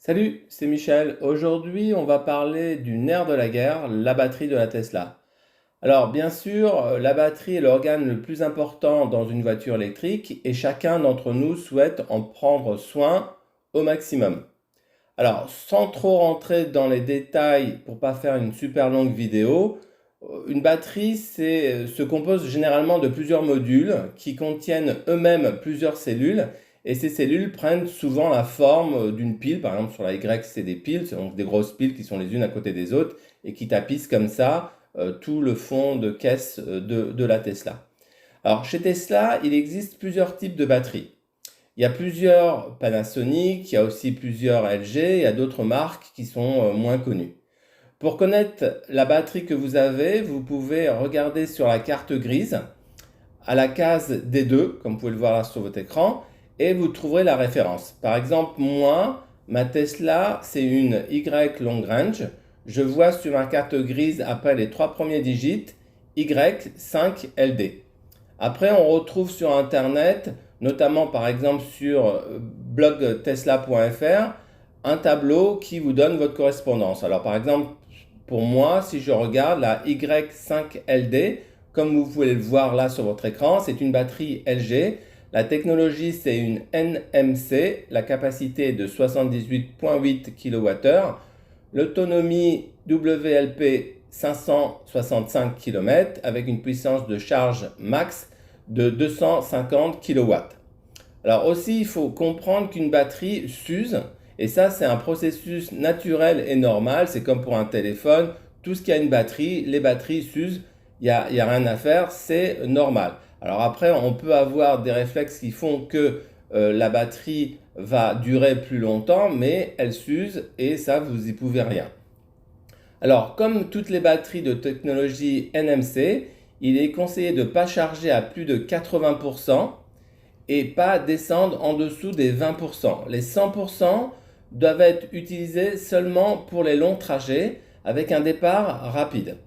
Salut, c'est Michel. Aujourd'hui, on va parler du nerf de la guerre, la batterie de la Tesla. Alors, bien sûr, la batterie est l'organe le plus important dans une voiture électrique et chacun d'entre nous souhaite en prendre soin au maximum. Alors, sans trop rentrer dans les détails pour pas faire une super longue vidéo, une batterie se compose généralement de plusieurs modules qui contiennent eux-mêmes plusieurs cellules et ces cellules prennent souvent la forme d'une pile. Par exemple, sur la Y, c'est des piles, c'est donc des grosses piles qui sont les unes à côté des autres et qui tapissent comme ça tout le fond de caisse de la Tesla. Alors, chez Tesla, il existe plusieurs types de batteries. Il y a plusieurs Panasonic, il y a aussi plusieurs LG, il y a d'autres marques qui sont moins connues. Pour connaître la batterie que vous avez, vous pouvez regarder sur la carte grise à la case D2, comme vous pouvez le voir là sur votre écran, et vous trouverez la référence. Par exemple, moi, ma Tesla, c'est une Y long range. Je vois sur ma carte grise, après les 3 premiers digits, Y5LD. Après, on retrouve sur Internet, notamment par exemple sur blogtesla.fr, un tableau qui vous donne votre correspondance. Alors par exemple, pour moi, si je regarde la Y5LD, comme vous pouvez le voir là sur votre écran, c'est une batterie LG. La technologie, c'est une NMC. La capacité est de 78,8 kWh. L'autonomie WLP 565 km avec une puissance de charge max de 250 kW. Alors aussi, il faut comprendre qu'une batterie s'use, et ça c'est un processus naturel et normal, c'est comme pour un téléphone, tout ce qui a une batterie, les batteries s'usent, il n'y a rien à faire, c'est normal. Alors après, on peut avoir des réflexes qui font que la batterie va durer plus longtemps, mais elle s'use et ça, vous y pouvez rien. Alors, comme toutes les batteries de technologie NMC, il est conseillé de ne pas charger à plus de 80% et pas descendre en dessous des 20%. Les 100% doivent être utilisés seulement pour les longs trajets avec un départ rapide.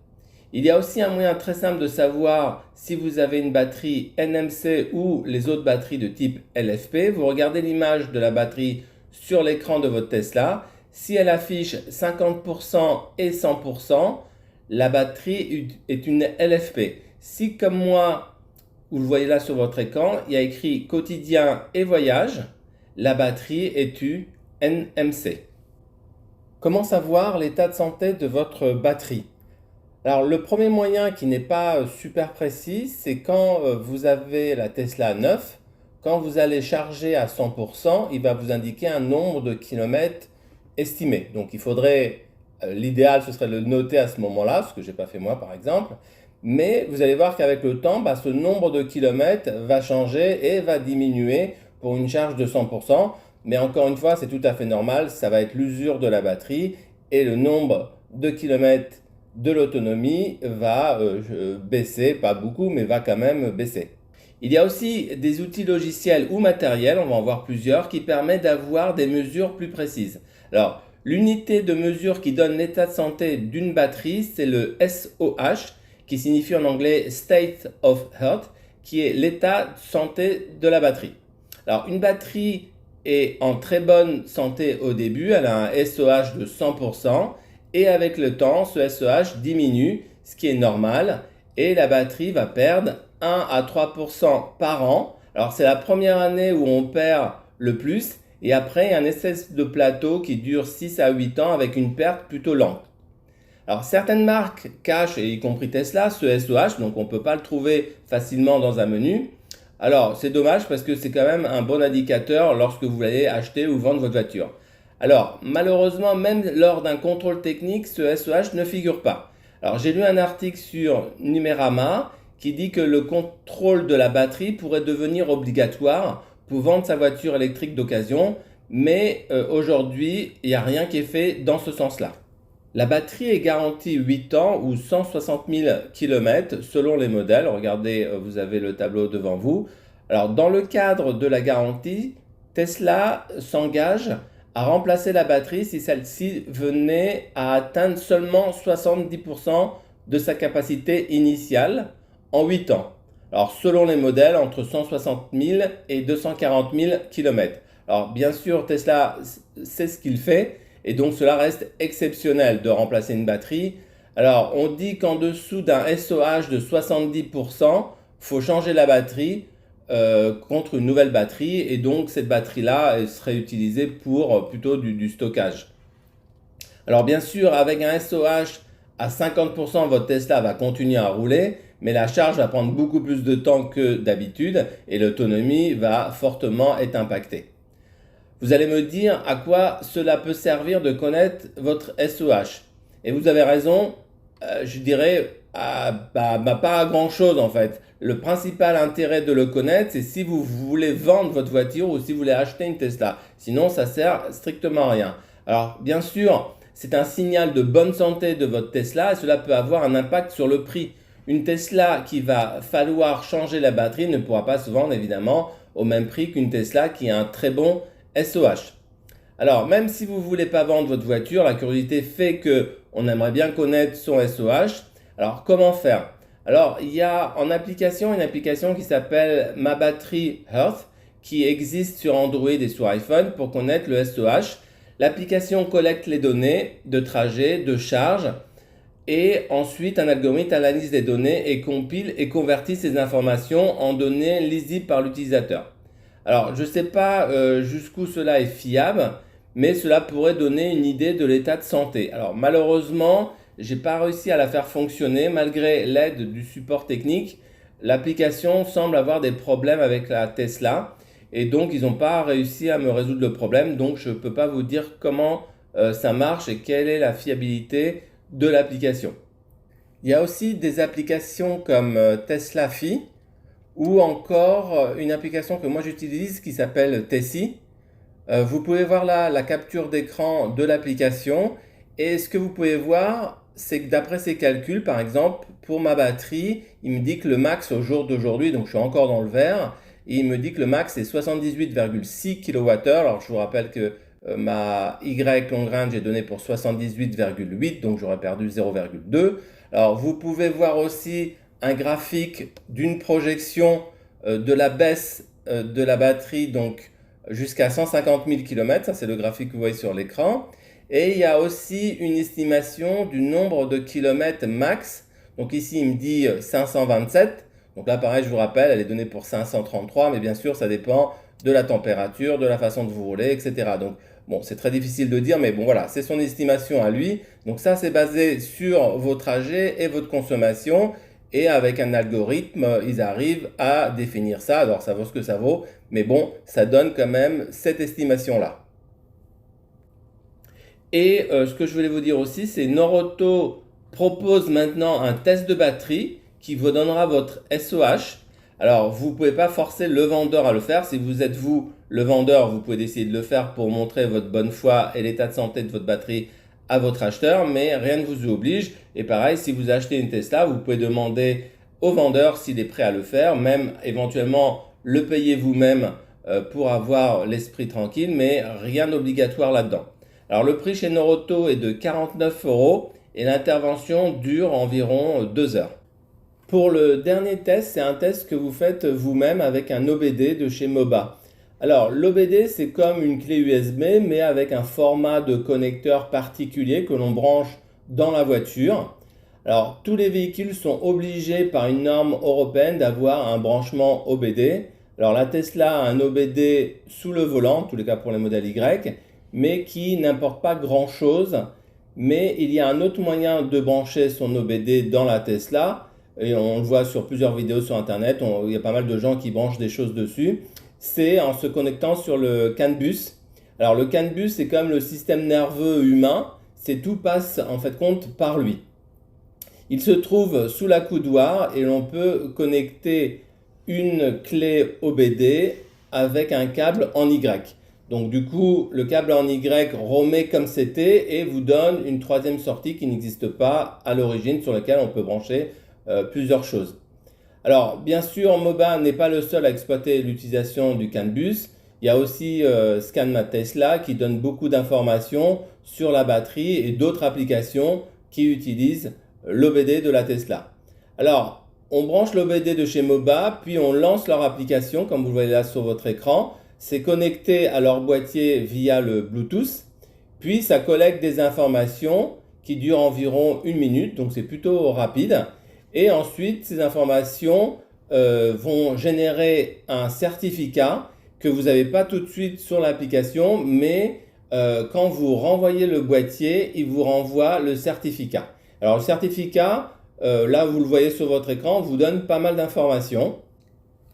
Il y a aussi un moyen très simple de savoir si vous avez une batterie NMC ou les autres batteries de type LFP. Vous regardez l'image de la batterie sur l'écran de votre Tesla. Si elle affiche 50% et 100%, la batterie est une LFP. Si comme moi, vous le voyez là sur votre écran, il y a écrit quotidien et voyage, la batterie est une NMC. Comment savoir l'état de santé de votre batterie? Alors le premier moyen qui n'est pas super précis, c'est quand vous avez la Tesla 9, quand vous allez charger à 100%, il va vous indiquer un nombre de kilomètres estimé. Donc il faudrait, l'idéal ce serait de le noter à ce moment-là, ce que j'ai pas fait moi par exemple, mais vous allez voir qu'avec le temps, ce nombre de kilomètres va changer et va diminuer pour une charge de 100%. Mais encore une fois, c'est tout à fait normal, ça va être l'usure de la batterie et le nombre de kilomètres de l'autonomie va baisser, pas beaucoup, mais va quand même baisser. Il y a aussi des outils logiciels ou matériels, on va en voir plusieurs, qui permettent d'avoir des mesures plus précises. Alors, l'unité de mesure qui donne l'état de santé d'une batterie, c'est le SOH, qui signifie en anglais State of Health, qui est l'état de santé de la batterie. Alors, une batterie est en très bonne santé au début, elle a un SOH de 100%, et avec le temps, ce SOH diminue, ce qui est normal, et la batterie va perdre 1 à 3% par an. Alors c'est la première année où on perd le plus, et après il y a un espèce de plateau qui dure 6 à 8 ans avec une perte plutôt lente. Alors certaines marques cachent, y compris Tesla, ce SOH, donc on ne peut pas le trouver facilement dans un menu. Alors c'est dommage parce que c'est quand même un bon indicateur lorsque vous allez acheter ou vendre votre voiture. Alors malheureusement, même lors d'un contrôle technique, ce SOH ne figure pas. Alors j'ai lu un article sur Numérama qui dit que le contrôle de la batterie pourrait devenir obligatoire pour vendre sa voiture électrique d'occasion, mais aujourd'hui il n'y a rien qui est fait dans ce sens-là. La batterie est garantie 8 ans ou 160 000 km selon les modèles. Regardez, vous avez le tableau devant vous. Alors, dans le cadre de la garantie, Tesla s'engage à remplacer la batterie si celle-ci venait à atteindre seulement 70% de sa capacité initiale en 8 ans. Alors, selon les modèles, entre 160 000 et 240 000 km. Alors bien sûr, Tesla sait ce qu'il fait et donc cela reste exceptionnel de remplacer une batterie. Alors on dit qu'en dessous d'un SOH de 70%, il faut changer la batterie contre une nouvelle batterie et donc cette batterie-là elle serait utilisée pour plutôt du stockage. Alors bien sûr, avec un SOH à 50%, votre Tesla va continuer à rouler, mais la charge va prendre beaucoup plus de temps que d'habitude et l'autonomie va fortement être impactée. Vous allez me dire à quoi cela peut servir de connaître votre SOH. Et vous avez raison, je dirais pas à grand chose en fait. Le principal intérêt de le connaître, c'est si vous voulez vendre votre voiture ou si vous voulez acheter une Tesla. Sinon, ça sert strictement à rien. Alors, bien sûr, c'est un signal de bonne santé de votre Tesla et cela peut avoir un impact sur le prix. Une Tesla qui va falloir changer la batterie ne pourra pas se vendre évidemment au même prix qu'une Tesla qui a un très bon SOH. Alors, même si vous ne voulez pas vendre votre voiture, la curiosité fait qu'on aimerait bien connaître son SOH. Alors, comment faire? Alors, il y a en application une application qui s'appelle Ma Batterie Health qui existe sur Android et sur iPhone pour connaître le SOH. L'application collecte les données de trajet, de charge et ensuite un algorithme analyse les données et compile et convertit ces informations en données lisibles par l'utilisateur. Alors, je ne sais pas jusqu'où cela est fiable, mais cela pourrait donner une idée de l'état de santé. Alors, malheureusement, je n'ai pas réussi à la faire fonctionner malgré l'aide du support technique. L'application semble avoir des problèmes avec la Tesla et donc ils n'ont pas réussi à me résoudre le problème. Donc, je ne peux pas vous dire comment ça marche et quelle est la fiabilité de l'application. Il y a aussi des applications comme Tesla Fi ou encore une application que moi j'utilise qui s'appelle Tessie. Vous pouvez voir là la capture d'écran de l'application et ce que vous pouvez voir, c'est que d'après ces calculs, par exemple, pour ma batterie, il me dit que le max au jour d'aujourd'hui, donc je suis encore dans le vert, et il me dit que le max est 78,6 kWh. Alors je vous rappelle que ma Y long range est donnée pour 78,8, donc j'aurais perdu 0,2. Alors vous pouvez voir aussi un graphique d'une projection de la baisse de la batterie donc jusqu'à 150 000 km, ça c'est le graphique que vous voyez sur l'écran. Et il y a aussi une estimation du nombre de kilomètres max. Donc ici il me dit 527. Donc là pareil je vous rappelle, elle est donnée pour 533, mais bien sûr ça dépend de la température, de la façon de vous rouler, etc. Donc bon, c'est très difficile de dire, mais bon voilà, c'est son estimation à lui. Donc ça c'est basé sur vos trajets et votre consommation. Et avec un algorithme, ils arrivent à définir ça. Alors ça vaut ce que ça vaut, mais bon, ça donne quand même cette estimation-là. Et ce que je voulais vous dire aussi, c'est Norauto propose maintenant un test de batterie qui vous donnera votre SOH. Alors, vous ne pouvez pas forcer le vendeur à le faire. Si vous êtes vous, le vendeur, vous pouvez décider de le faire pour montrer votre bonne foi et l'état de santé de votre batterie à votre acheteur, mais rien ne vous y oblige. Et pareil, si vous achetez une Tesla, vous pouvez demander au vendeur s'il est prêt à le faire, même éventuellement le payer vous-même pour avoir l'esprit tranquille, mais rien d'obligatoire là-dedans. Alors le prix chez Norauto est de 49 € et l'intervention dure environ 2 heures. Pour le dernier test, c'est un test que vous faites vous-même avec un OBD de chez Moba. Alors l'OBD c'est comme une clé USB mais avec un format de connecteur particulier que l'on branche dans la voiture. Alors tous les véhicules sont obligés par une norme européenne d'avoir un branchement OBD. Alors la Tesla a un OBD sous le volant, en tous les cas pour les modèles Y, mais qui n'importe pas grand chose. Mais il y a un autre moyen de brancher son OBD dans la Tesla et on le voit sur plusieurs vidéos sur internet, il y a pas mal de gens qui branchent des choses dessus. C'est en se connectant sur le CAN bus. Alors le CAN bus c'est comme le système nerveux humain, tout passe en fait compte par lui. Il se trouve sous la coudoir et l'on peut connecter une clé OBD avec un câble en Y. Donc du coup le câble en Y remet comme c'était et vous donne une troisième sortie qui n'existe pas à l'origine sur laquelle on peut brancher plusieurs choses. Alors, bien sûr, Moba n'est pas le seul à exploiter l'utilisation du CAN bus. Il y a aussi Scan Ma Tesla qui donne beaucoup d'informations sur la batterie et d'autres applications qui utilisent l'OBD de la Tesla. Alors, on branche l'OBD de chez Moba, puis on lance leur application, comme vous le voyez là sur votre écran. c'est connecté à leur boîtier via le Bluetooth, puis ça collecte des informations qui durent environ 1 minute, donc c'est plutôt rapide. Et ensuite, ces informations vont générer un certificat que vous n'avez pas tout de suite sur l'application, mais quand vous renvoyez le boîtier, il vous renvoie le certificat. Alors le certificat, là vous le voyez sur votre écran, vous donne pas mal d'informations.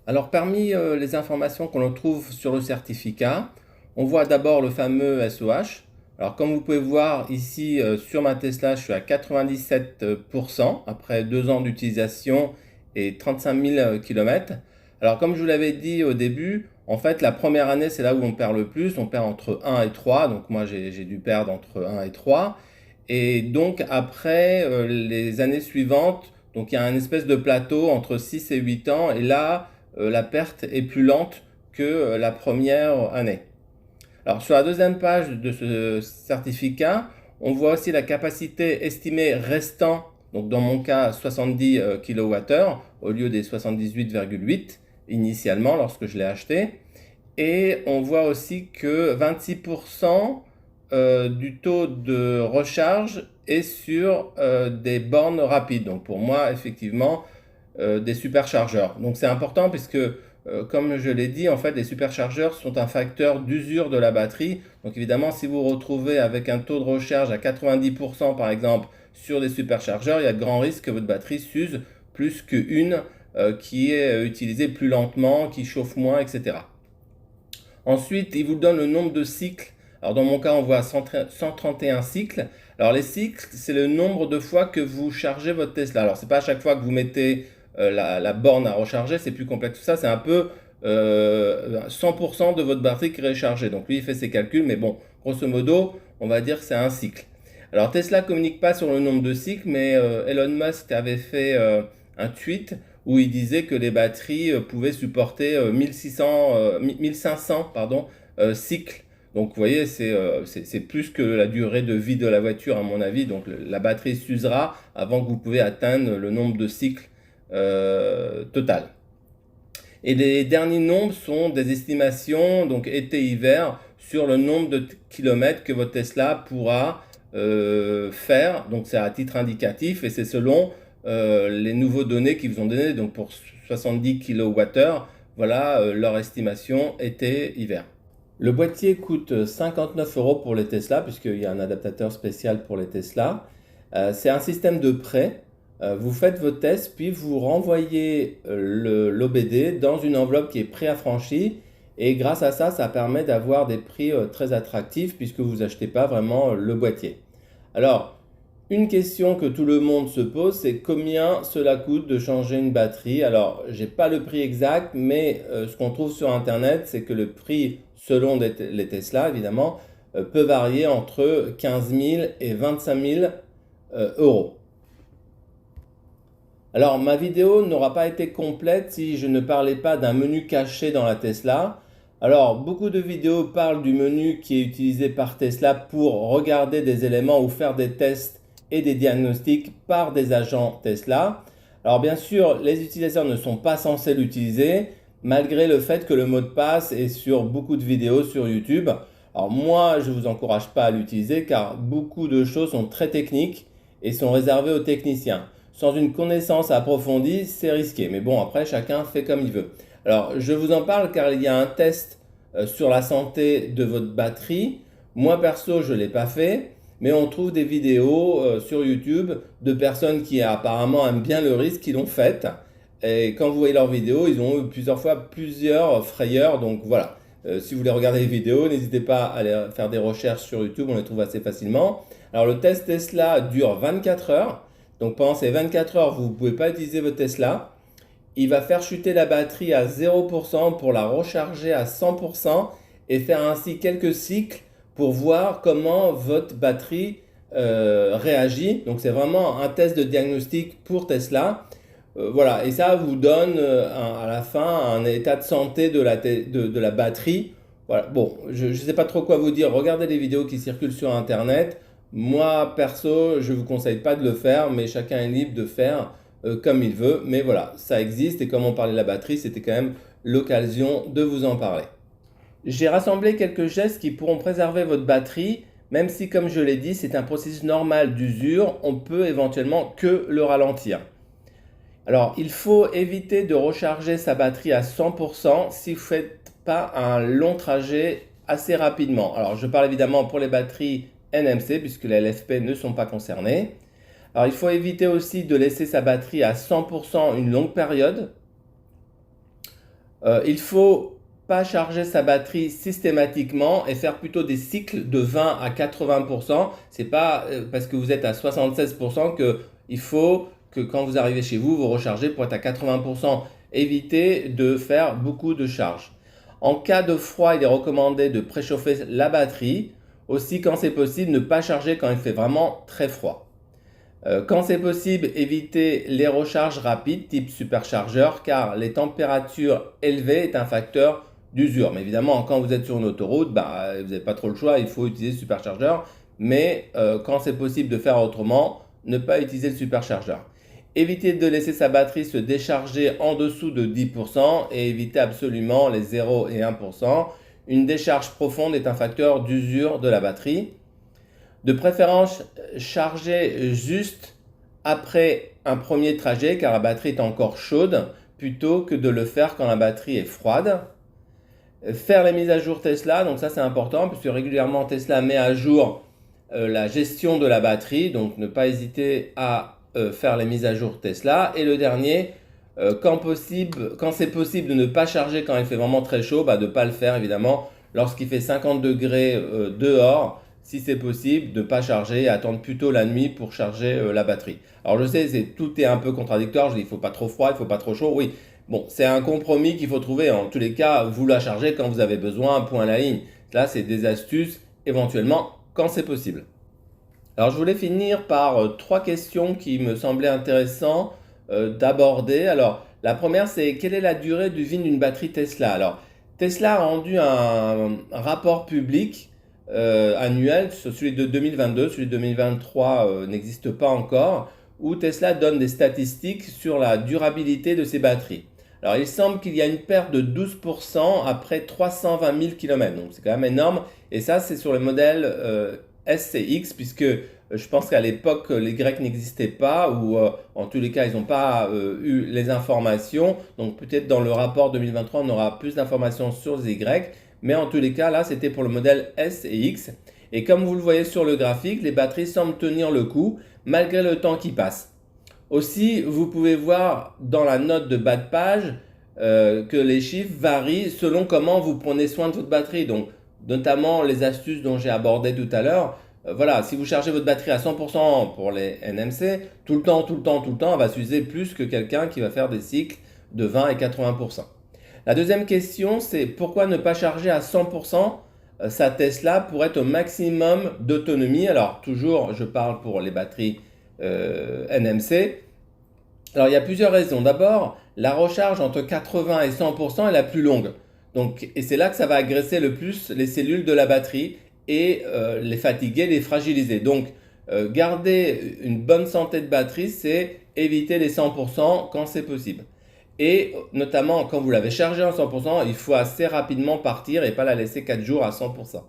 Alors parmi les informations qu'on trouve sur le certificat, on voit d'abord le fameux SOH. Alors comme vous pouvez voir ici sur ma Tesla, je suis à 97% après 2 ans d'utilisation et 35 000 km. Alors comme je vous l'avais dit au début, en fait la première année c'est là où on perd le plus, on perd entre 1 et 3, donc moi j'ai dû perdre entre 1 et 3. Et donc après les années suivantes, donc il y a un espèce de plateau entre 6 et 8 ans et là la perte est plus lente que la première année. Alors sur la deuxième page de ce certificat, on voit aussi la capacité estimée restant, donc dans mon cas 70 kWh au lieu des 78,8 initialement lorsque je l'ai acheté. Et on voit aussi que 26% du taux de recharge est sur des bornes rapides. Donc pour moi, effectivement, des superchargeurs. Donc c'est important puisque, comme je l'ai dit, en fait, les superchargeurs sont un facteur d'usure de la batterie. Donc évidemment, si vous vous retrouvez avec un taux de recharge à 90% par exemple sur des superchargeurs, il y a de grands risques que votre batterie s'use plus qu'une qui est utilisée plus lentement, qui chauffe moins, etc. Ensuite, il vous donne le nombre de cycles. Alors dans mon cas, on voit 131 cycles. Alors les cycles, c'est le nombre de fois que vous chargez votre Tesla. Alors c'est pas à chaque fois que vous mettez la borne à recharger, c'est plus complexe que ça. C'est un peu 100% de votre batterie qui est rechargée. Donc lui, il fait ses calculs, mais bon, grosso modo, on va dire que c'est un cycle. Alors Tesla communique pas sur le nombre de cycles, mais Elon Musk avait fait un tweet où il disait que les batteries pouvaient supporter 1500 cycles. Donc vous voyez, c'est plus que la durée de vie de la voiture à mon avis. Donc la batterie s'usera avant que vous pouvez atteindre le nombre de cycles total. Et les derniers nombres sont des estimations, donc été-hiver, sur le nombre de kilomètres que votre Tesla pourra faire. Donc c'est à titre indicatif et c'est selon les nouveaux données qu'ils vous ont donné. Donc pour 70 kWh, voilà leur estimation été-hiver. Le boîtier coûte 59 € pour les Tesla, puisqu'il y a un adaptateur spécial pour les Tesla. C'est un système de prêt. Vous faites vos tests, puis vous renvoyez l'OBD dans une enveloppe qui est préaffranchie. Et grâce à ça, ça permet d'avoir des prix très attractifs, puisque vous n'achetez pas vraiment le boîtier. Alors, une question que tout le monde se pose, c'est combien cela coûte de changer une batterie. Alors, j'ai pas le prix exact, mais ce qu'on trouve sur Internet, c'est que le prix, selon les Tesla évidemment, peut varier entre 15 000 et 25 000 euros. Alors, ma vidéo n'aura pas été complète si je ne parlais pas d'un menu caché dans la Tesla. Alors, beaucoup de vidéos parlent du menu qui est utilisé par Tesla pour regarder des éléments ou faire des tests et des diagnostics par des agents Tesla. Alors bien sûr, les utilisateurs ne sont pas censés l'utiliser, malgré le fait que le mot de passe est sur beaucoup de vidéos sur YouTube. Alors moi, je ne vous encourage pas à l'utiliser car beaucoup de choses sont très techniques et sont réservées aux techniciens. Sans une connaissance approfondie, c'est risqué. Mais bon, après, chacun fait comme il veut. Alors, je vous en parle car il y a un test sur la santé de votre batterie. Moi, perso, je ne l'ai pas fait. Mais on trouve des vidéos sur YouTube de personnes qui apparemment aiment bien le risque, qui l'ont fait. Et quand vous voyez leurs vidéos, ils ont eu plusieurs fois plusieurs frayeurs. Donc voilà, si vous voulez regarder les vidéos, n'hésitez pas à aller faire des recherches sur YouTube, on les trouve assez facilement. Alors le test Tesla dure 24 heures. Donc pendant ces 24 heures, vous ne pouvez pas utiliser votre Tesla. Il va faire chuter la batterie à 0% pour la recharger à 100% et faire ainsi quelques cycles pour voir comment votre batterie réagit. Donc c'est vraiment un test de diagnostic pour Tesla. Voilà, et ça vous donne à la fin un état de santé de la batterie. Voilà. Bon, je ne sais pas trop quoi vous dire. Regardez les vidéos qui circulent sur Internet. Moi, perso, je ne vous conseille pas de le faire, mais chacun est libre de faire comme il veut. Mais voilà, ça existe et comme on parlait de la batterie, c'était quand même l'occasion de vous en parler. J'ai rassemblé quelques gestes qui pourront préserver votre batterie, même si, comme je l'ai dit, c'est un processus normal d'usure, on peut éventuellement que le ralentir. Alors, il faut éviter de recharger sa batterie à 100% si vous ne faites pas un long trajet assez rapidement. Alors, je parle évidemment pour les batteries NMC, puisque les LFP ne sont pas concernées. Alors, il faut éviter aussi de laisser sa batterie à 100% une longue période. Il faut pas charger sa batterie systématiquement et faire plutôt des cycles de 20 à 80%. C'est pas parce que vous êtes à 76% qu'il faut que quand vous arrivez chez vous, vous rechargez pour être à 80%. Évitez de faire beaucoup de charges. En cas de froid, il est recommandé de préchauffer la batterie. Aussi, quand c'est possible, ne pas charger quand il fait vraiment très froid. Quand c'est possible, évitez les recharges rapides type superchargeur car les températures élevées est un facteur d'usure. Mais évidemment, quand vous êtes sur une autoroute, vous n'avez pas trop le choix, il faut utiliser le superchargeur. Mais quand c'est possible de faire autrement, ne pas utiliser le superchargeur. Évitez de laisser sa batterie se décharger en dessous de 10% et évitez absolument les 0 et 1%. Une décharge profonde est un facteur d'usure de la batterie. De préférence, charger juste après un premier trajet car la batterie est encore chaude plutôt que de le faire quand la batterie est froide. Faire les mises à jour Tesla, donc ça c'est important puisque régulièrement Tesla met à jour la gestion de la batterie, donc ne pas hésiter à faire les mises à jour Tesla. Et le dernier, quand c'est possible de ne pas charger quand il fait vraiment très chaud, de ne pas le faire évidemment lorsqu'il fait 50 degrés dehors. Si c'est possible, de ne pas charger et attendre plutôt la nuit pour charger la batterie. Alors je sais, tout est un peu contradictoire, je dis il ne faut pas trop froid, il ne faut pas trop chaud, oui. Bon, c'est un compromis qu'il faut trouver. En tous les cas, vous la chargez quand vous avez besoin, point à la ligne. Là, c'est des astuces, éventuellement, quand c'est possible. Alors je voulais finir par 3 questions qui me semblaient intéressantes d'aborder. Alors la première, c'est quelle est la durée de vie d'une batterie Tesla? Alors Tesla a rendu un rapport public annuel, celui de 2022, celui de 2023 n'existe pas encore, où Tesla donne des statistiques sur la durabilité de ses batteries. Alors il semble qu'il y a une perte de 12% après 320 000 km, donc c'est quand même énorme, et ça c'est sur le modèle S et X, puisque je pense qu'à l'époque les Grecs n'existaient pas, ou en tous les cas ils n'ont pas eu les informations, donc peut-être dans le rapport 2023 on aura plus d'informations sur les Y, mais en tous les cas, là, c'était pour le modèle S et X. Et comme vous le voyez sur le graphique, les batteries semblent tenir le coup malgré le temps qui passe. Aussi, vous pouvez voir dans la note de bas de page que les chiffres varient selon comment vous prenez soin de votre batterie. Donc, notamment les astuces dont j'ai abordé tout à l'heure. Voilà, si vous chargez votre batterie à 100% pour les NMC, tout le temps, elle va s'user plus que quelqu'un qui va faire des cycles de 20 et 80%. La deuxième question, c'est pourquoi ne pas charger à 100% sa Tesla pour être au maximum d'autonomie? Alors, toujours, je parle pour les batteries NMC. Alors, il y a plusieurs raisons. D'abord, la recharge entre 80 et 100% est la plus longue. Et c'est là que ça va agresser le plus les cellules de la batterie et les fatiguer, les fragiliser. Donc, garder une bonne santé de batterie, c'est éviter les 100% quand c'est possible. Et notamment, quand vous l'avez chargé à 100%, il faut assez rapidement partir et pas la laisser 4 jours à 100%.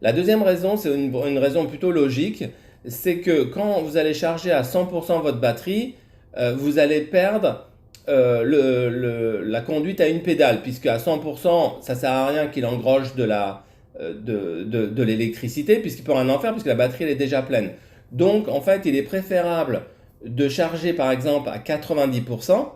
La deuxième raison, c'est une raison plutôt logique, c'est que quand vous allez charger à 100% votre batterie, vous allez perdre la conduite à une pédale, puisque à 100%, ça ne sert à rien qu'il engrange de l'électricité, puisqu'il ne peut rien en faire, puisque la batterie elle est déjà pleine. Donc, en fait, il est préférable de charger, par exemple, à 90%,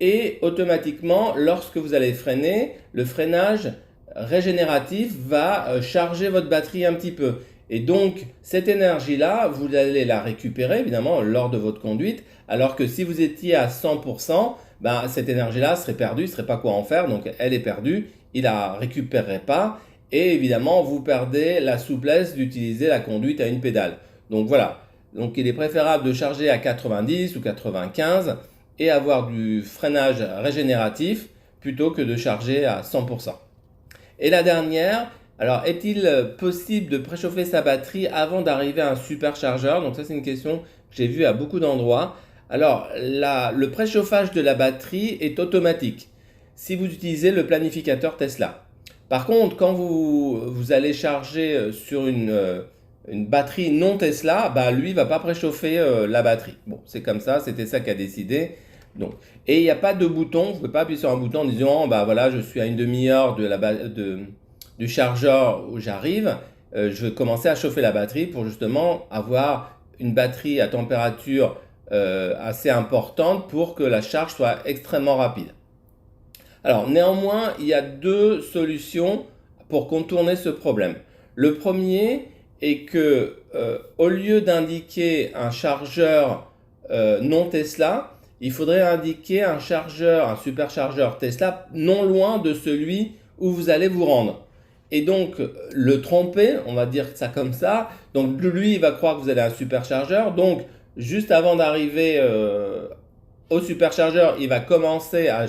et automatiquement, lorsque vous allez freiner, le freinage régénératif va charger votre batterie un petit peu. Et donc, cette énergie-là, vous allez la récupérer, évidemment, lors de votre conduite, alors que si vous étiez à 100%, cette énergie-là serait perdue, il ne saurait pas quoi en faire, donc elle est perdue, il ne la récupérerait pas, et évidemment, vous perdez la souplesse d'utiliser la conduite à une pédale. Donc voilà, donc il est préférable de charger à 90 ou 95, et avoir du freinage régénératif plutôt que de charger à 100%. Et la dernière, alors est-il possible de préchauffer sa batterie avant d'arriver à un superchargeur? Donc ça c'est une question que j'ai vue à beaucoup d'endroits. Alors le préchauffage de la batterie est automatique si vous utilisez le planificateur Tesla. Par contre, quand vous allez charger sur une batterie non Tesla, bah, lui, il ne va pas préchauffer la batterie. Bon, c'est comme ça, c'était ça qu'a décidé. Donc, et il n'y a pas de bouton, vous ne pouvez pas appuyer sur un bouton en disant, bah voilà, je suis à une demi-heure du chargeur où j'arrive, je vais commencer à chauffer la batterie pour justement avoir une batterie à température assez importante pour que la charge soit extrêmement rapide. Alors néanmoins, il y a deux solutions pour contourner ce problème. Le premier est que au lieu d'indiquer un chargeur non Tesla, il faudrait indiquer un chargeur, un superchargeur Tesla non loin de celui où vous allez vous rendre. Et donc le tromper, on va dire ça comme ça. Donc lui, il va croire que vous avez un superchargeur. Donc juste avant d'arriver au superchargeur, il va commencer à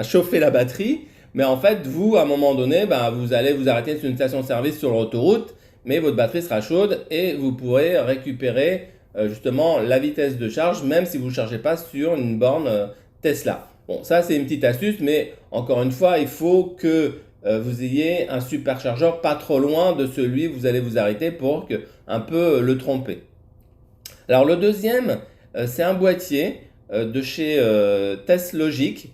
chauffer la batterie. Mais en fait, vous, à un moment donné, ben, vous allez vous arrêter sur une station-service sur l'autoroute, mais votre batterie sera chaude et vous pourrez récupérer justement la vitesse de charge, même si vous ne chargez pas sur une borne Tesla. Bon, ça c'est une petite astuce, mais encore une fois, il faut que vous ayez un superchargeur pas trop loin de celui où vous allez vous arrêter pour un peu le tromper. Alors le deuxième, c'est un boîtier de chez TestLogic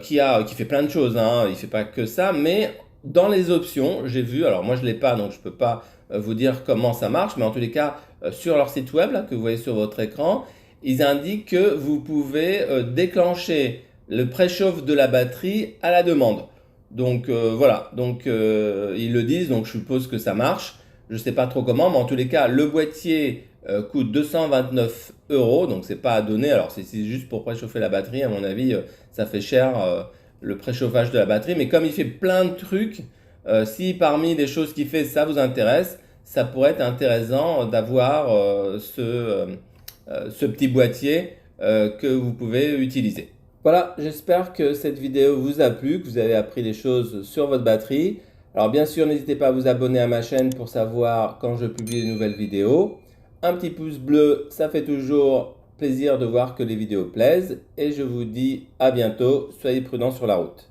qui fait plein de choses, hein. Il ne fait pas que ça, mais dans les options, j'ai vu, alors moi je ne l'ai pas, donc je ne peux pas vous dire comment ça marche, mais en tous les cas, sur leur site web, là, que vous voyez sur votre écran, ils indiquent que vous pouvez déclencher le préchauffe de la batterie à la demande. Donc voilà, donc ils le disent, donc je suppose que ça marche. Je ne sais pas trop comment, mais en tous les cas, le boîtier coûte 229 €, donc c'est pas à donner. Alors c'est juste pour préchauffer la batterie, à mon avis, ça fait cher le préchauffage de la batterie. Mais comme il fait plein de trucs, si parmi les choses qu'il fait, ça vous intéresse, ça pourrait être intéressant d'avoir ce petit boîtier que vous pouvez utiliser. Voilà, j'espère que cette vidéo vous a plu, que vous avez appris des choses sur votre batterie. Alors bien sûr, n'hésitez pas à vous abonner à ma chaîne pour savoir quand je publie de nouvelles vidéos. Un petit pouce bleu, ça fait toujours plaisir de voir que les vidéos plaisent. Et je vous dis à bientôt, soyez prudents sur la route.